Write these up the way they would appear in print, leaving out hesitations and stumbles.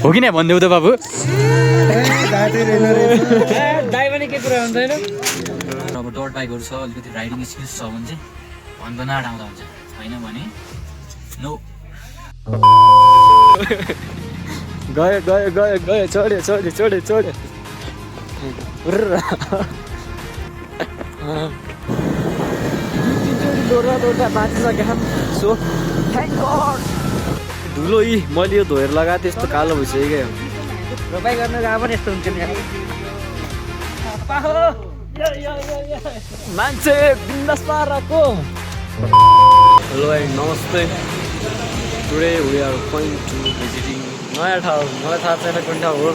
हो कि नै भनिदेऊ त बाबु दाइ पनि के कुरा हुँदैन अब डट बाइकहरू छ अलिकति राइडिङ स्किल्स छ भने चाहिँ भनभनाट आउँदा हुन्छ होइन भने नो गयो गयो गयो गयो चढ्यो चढ्यो चढ्यो चढ्यो लोरा लोटा बाँचिसक्यो सो थ्याङ्क गड धुलो यी मैले यो धोएर लगाएको त्यस्तो कालो भइसक्यो रोपाइ गर्न गएको पनि यस्तो हुन्छ नि मान्छे बिन्दास पाराको हेलो एन्ड नमस्ते today we are going to visiting नयाँ ठाउँ मलाई थाहा छैन कुन ठाउँ हो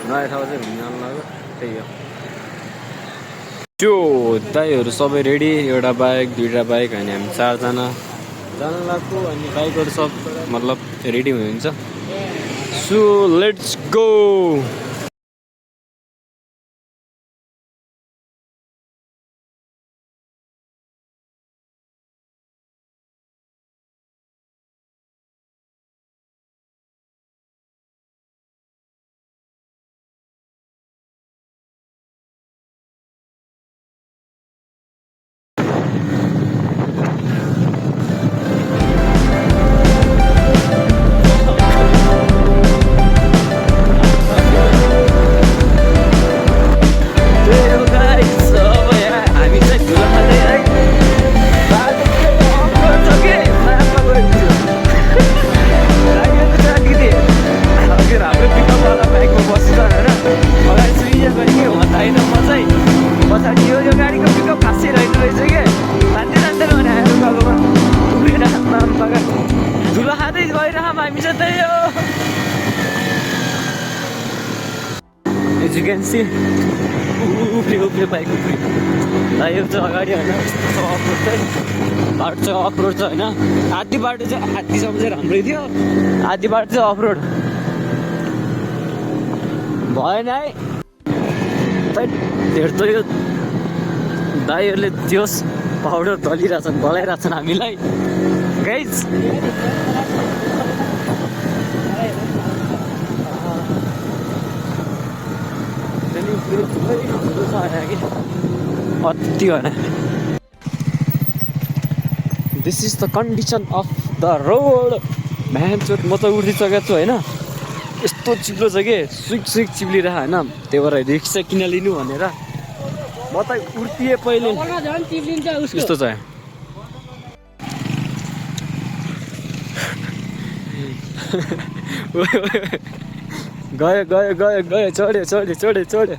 नयाँ ठाउँ चाहिँ घुम्न लाग्यो त्यही हो त्यो दाइहरू सबै रेडी एउटा बाइक दुईवटा बाइक अनि हामी चारजना जानु लाग्यो अनि बाइकहरू सब मतलब रेडी हुन्छ so let's go As you can see, उफ्रे बाइक उफ्रे यो चाहिँ अगाडि होइन यस्तो अफरोड चाहिँ बाटो चाहिँ अफरोड छ होइन आधी बाटो चाहिँ आधीसम्म चाहिँ राम्रै थियो आधी बाटो चाहिँ अफरोड भएन है धेर त यो दाइहरूले त्योस पाउडर दलिरहेछन् गलाइरहेछन् हामीलाई गाइज अति भएन this is the condition of the road भ्यान चोट म त उठिसकेको छु होइन यस्तो चिप्लो छ कि सुइक चिप्लिरह होइन त्यही भएर रिक्सा किन लिनु भनेर म त उर्तिएँ पहिले यस्तो छ गयो गयो गयो गयो चढ्यो चढ्यो चढ्यो चढ्यो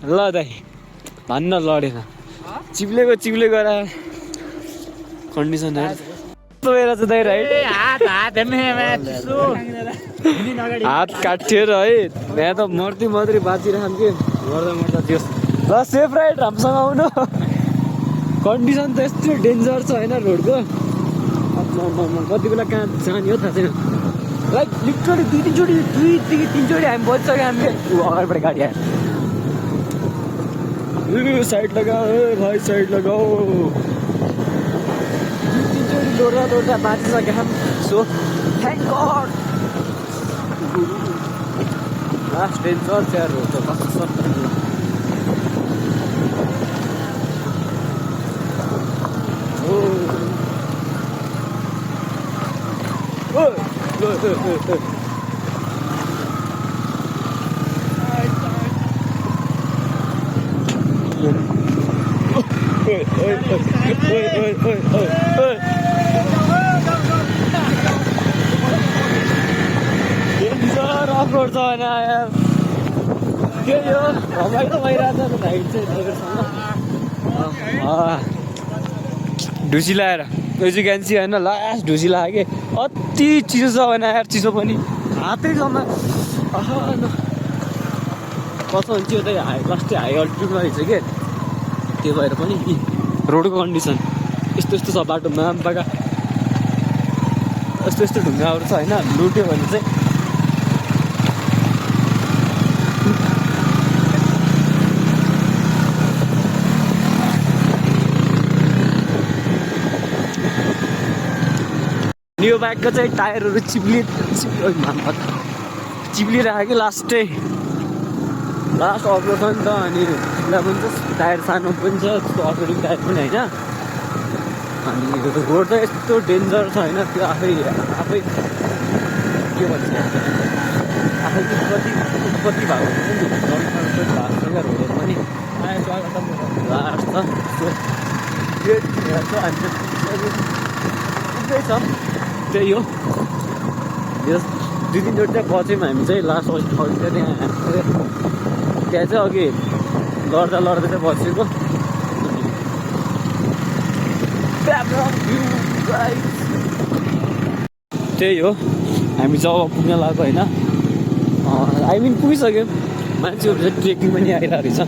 ल दाइ भन्न लडेन चिप्लेको गएर कन्डिसन चाहिँ दाइ राइट हात काट्थ्यो र है यहाँ त मर्दै बाँचिरहन् कि मर्दा त्यो ल सेफ राइड राम्रोसँग आउनु कन्डिसन त यस्तो डेन्जर छ होइन रोडको कति बेला कहाँ जाने हो थाहा छैन लाइक लिटरली दुईदेखि तिनचोटि हामी बचिसक्यो हामीले अगाडिबाट गाडी आयो साइड लगाऊ भाइ साइड लगाऊ तिनचोटि लोटा बाँचिसक्यो so thank god last danger चाहिँ रोड त कस्तो अफरोड छ होइन यार के यो रमाइलो भइरहेछ भाइट चाहिँ ढुसी लगाएर एजुकेन्सी होइन लास्ट ढुसी लाग्यो कि अति चिसो छ भने यार चिसो पनि हातै जम्मा कसो हुन्छ यो त लास्टै हाई अल्टिट्युडमा रहेछ कि त्यो भएर पनि रोडको कन्डिसन यस्तो छ बाटोमा बागा यस्तो ढुङ्गाहरू छ होइन लुट्यो भने चाहिँ यो बाइकको चाहिँ टायरहरू चिप्लिरहेको कि लास्ट अफरोड छ नि त अनि चिप्ला पनि छ टायर सानो पनि छ त्यस्तो अफरोडिङ टायर पनि होइन अनि रोड चाहिँ यस्तो डेन्जर छ होइन त्यो आफै के भन्छ आफै उत्पत्ति भएको रोड पनि लास्ट छ छ त्यही हो दुई तिनचोटि चाहिँ बच्यौँ हामी चाहिँ लास्ट त्यहाँ चाहिँ अघि लड्दा चाहिँ बसेको त्यही हो हामी जब पुग्न लाग्यो होइन पुगिसक्यो मान्छेहरू चाहिँ ट्रेकिङ पनि आइरहेको रहेछ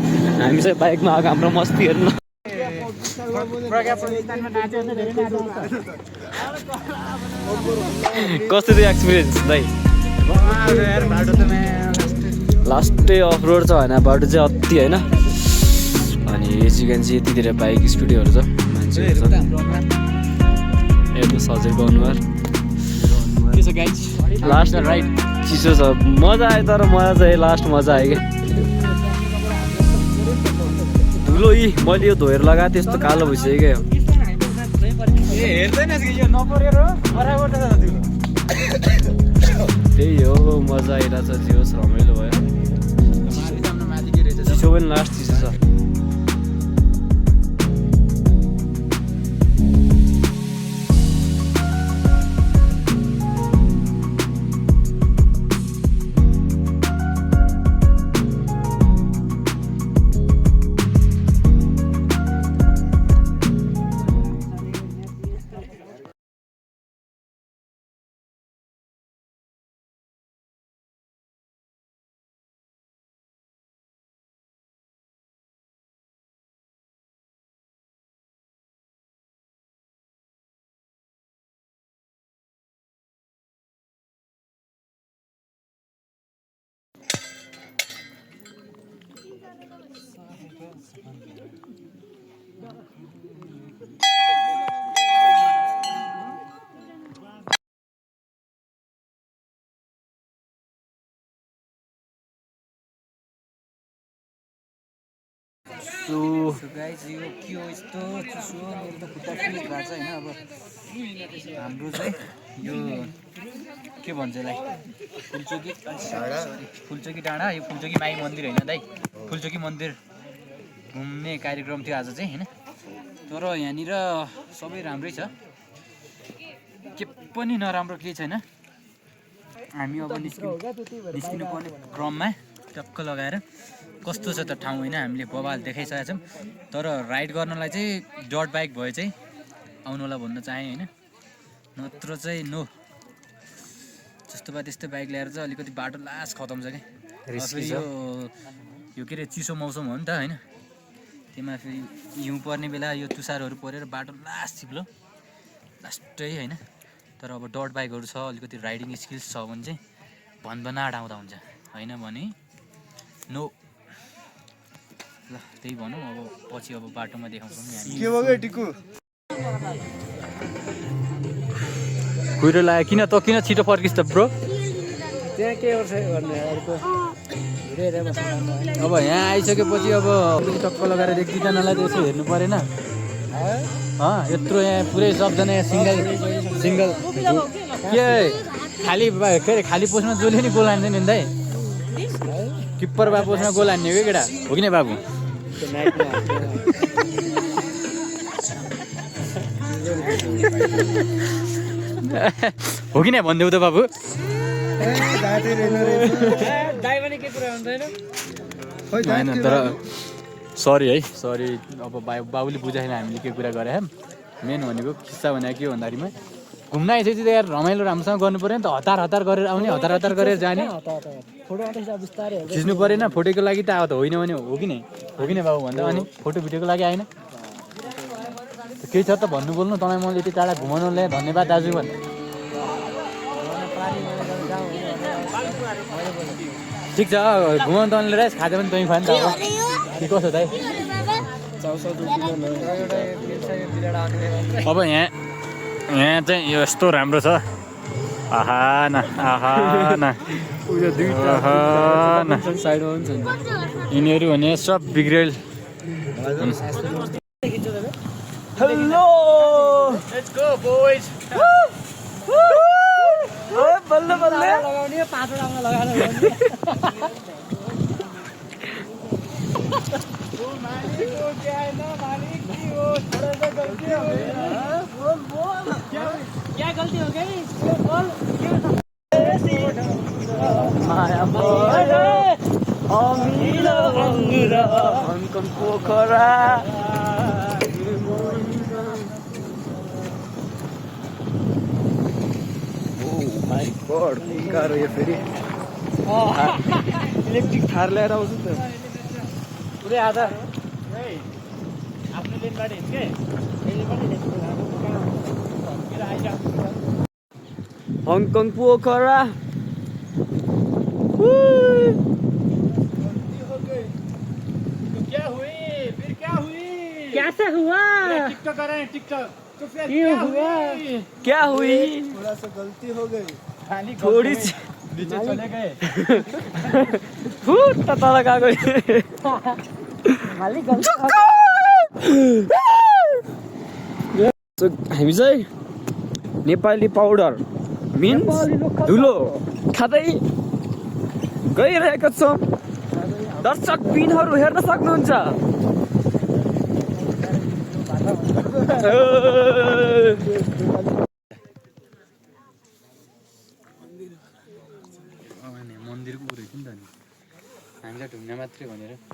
हामी चाहिँ बाइकमा आएको हाम्रो मस्ती हेर्नु कस्तो थियो एक्सपिरियन्स दाइ लास्टै अफ रोड छ होइन बाटो चाहिँ अति होइन अनि चिकन चाहिँ यति धेरै बाइक स्कुटीहरू छ मान्छेहरू छ हेर्नु सजेको अनुहार के छ गाइज लास्ट राइड चिसो छ मजा आयो तर मजा चाहिँ लास्ट मजा आयो क्या धुलो मैले यो धोएर लगाएँ त्यस्तो कालो भइसक्यो क्या त्यही हो मजा आइरहेछ जे होस् रमाइलो भयो चिसो पनि लास्ट चिसो छ सो गाइज यो के हो यस्तो चिसो मेरो त खुट्टा फ्रिज भएको छ होइन अब हाम्रो चाहिँ यो के भन्छ यसलाई फुलचोकी डाँडा यो फुलचोकी माई मन्दिर होइन दाइ फुलचोकी मन्दिर घुम्ने कार्यक्रम थियो आज चाहिँ होइन तर यहाँनिर सबै राम्रै छ के पनि नराम्रो केही छैन हामी अब निस्किनु पर्ने क्रममा टक्क लगाएर कस्तो छ त ठाउँ होइन हामीले बवाल देखाइसकेका छौँ तर राइड गर्नलाई चाहिँ डट बाइक भए चाहिँ आउनुलाई भन्न चाहेँ होइन नत्र चाहिँ नो जस्तो भए त्यस्तै बाइक ल्याएर चाहिँ अलिकति बाटो लास्ट खतम छ क्या यो के अरे चिसो मौसम हो नि त होइन त्यसमा फेरि हिउँ पर्ने बेला यो तुषारहरू परेर बाटो लास्ट चिप्लो लास्टै होइन तर अब डट बाइकहरू छ अलिकति राइडिङ स्किल्स छ भने चाहिँ भनभनाट आउँदा हुन्छ होइन भने नो ल त्यही भनौँ अब पछि अब बाटोमा देखाउँछौँ कुहिरो लाग्यो किन छिटो फर्किस् त ब्रो त्यहाँ के गर्छ गर्ने अब यहाँ आइसकेपछि अब टक्क लगाएर एक दुईजनालाई यसो हेर्नु परेन यत्रो यहाँ पुरै सबजना यहाँ सिङ्गल के खाली के अरे खाली पोस्टमा जसले नि गोल हान्दैन नि दाइ किप्पर बा पोस्टमा गोल हान्ने हो केटा हो कि नै बाबु हो कि नै भनिदेऊ त बाबु होइन तर सरी है सरी अब बाबुले बुझाएन हामीले के कुरा गरे मेन भनेको किस्सा भनेको के भन्दाखेरिमा घुम्न आइसकेपछि त यार रमाइलो राम्रोसँग गर्नु पऱ्यो नि त हतार गरेर आउने हतार गरेर जाने खिच्नु परेन फोटोको लागि त अब त होइन भने हो कि नै बाबु भन्दा अनि फोटो भिडियोको लागि आएन केही छ त भन्नु बोल्नु तपाईँ मैले यति टाढा घुमाउनु ल्याएँ धन्यवाद दाजु भन्नु ठिक छ घुमाउनु तपाईँले रहेछ खाजा पनि तपाईँ खानु त के कसो दाइ अब यहाँ यहाँ चाहिँ यो यस्तो राम्रो छ आहा न उयो आहा न साइडमा पनि छ यिनीहरू भने सब बिग्रेल हेलो लेट्स गो बोइज बल्ल बल्ल लगाउने 5 वटा लगाएर क्या गल्ती हो गई बोल माया अमिलो अङ्गुर Hong Kong Pokhara my God car हो यो फेरि इलेक्ट्रिक थार ल्याएर आउँछु त पुरै आधा आफ्नो लेनबाट हिँड्छ के हङकङ पोखरा क्या से हुआ टिकटॉक कर रहे हैं टिकटॉक तो फिर क्या हुआ क्या हुई थोड़ा सा गलती हो गई थोड़ी सी नीचे चले गए फुट तल गएको मालिक गल्ती हामी चाहिँ नेपाली पाउडर मिन्स धुलो खाँदै गइरहेको छौँ दर्शक पिनहरू हेर्न सक्नुहुन्छ मन्दिरको उयो रहेछ नि त नि हामीलाई ढुङ्गा मात्रै भनेर